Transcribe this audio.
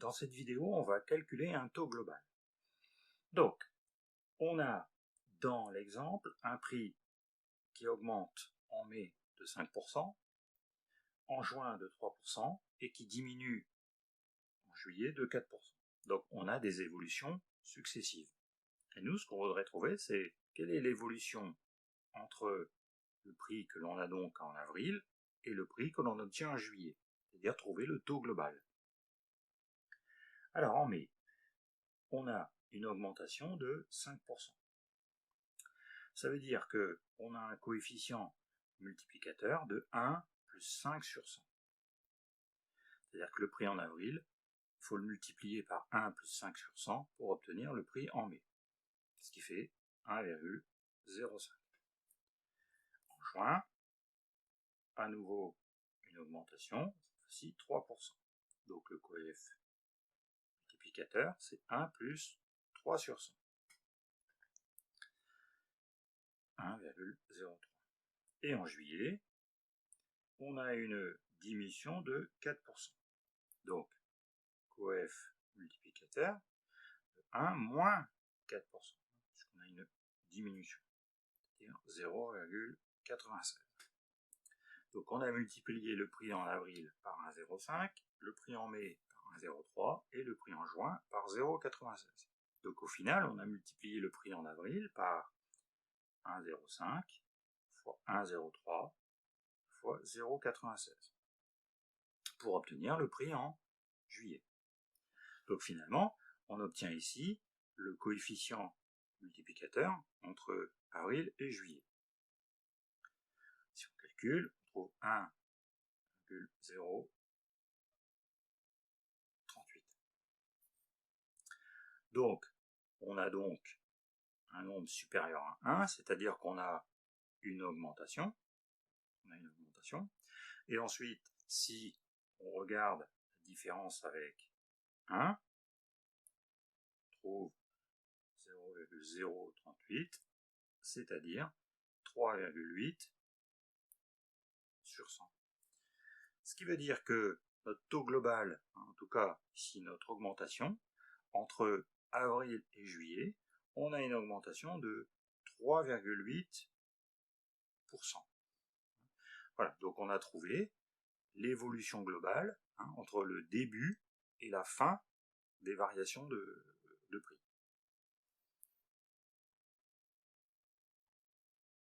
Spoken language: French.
Dans cette vidéo, on va calculer un taux global. Donc, on a dans l'exemple un prix qui augmente en mai de 5%, en juin de 3% et qui diminue en juillet de 4%. Donc on a des évolutions successives. Et nous, ce qu'on voudrait trouver, c'est quelle est l'évolution entre le prix que l'on a donc en avril et le prix que l'on obtient en juillet, c'est-à-dire trouver le taux global. Alors en mai, on a une augmentation de 5%. Ça veut dire qu'on a un coefficient multiplicateur de 1 plus 5 sur 100. C'est-à-dire que le prix en avril, il faut le multiplier par 1 plus 5 sur 100 pour obtenir le prix en mai, ce qui fait 1,05. En juin, à nouveau une augmentation, cette fois-ci 3%. Donc le coefficient multiplicateur, c'est 1 plus 3 sur 100. 1,03. Et en juillet, on a une diminution de 4%. Donc, coefficient multiplicateur de 1 moins 4%, puisqu'on a une diminution, c'est-à-dire 0,96. Donc on a multiplié le prix en avril par 1,05, le prix en mai par 1,03 et le prix en juin par 0,96. Donc au final, on a multiplié le prix en avril par 1,05 fois 1,03 fois 0,96 pour obtenir le prix en juillet. Donc finalement, on obtient ici le coefficient multiplicateur entre avril et juillet. Si on calcule, on trouve 1,038. Donc, on a donc un nombre supérieur à 1, c'est-à-dire qu'on a une augmentation. Et ensuite, si on regarde la différence avec 1, on trouve 0,038, c'est-à-dire 3,8 sur 100. Ce qui veut dire que notre taux global, en tout cas ici notre augmentation, entre avril et juillet, on a une augmentation de 3,8%. Voilà, donc on a trouvé l'évolution globale entre le début et la fin des variations de prix.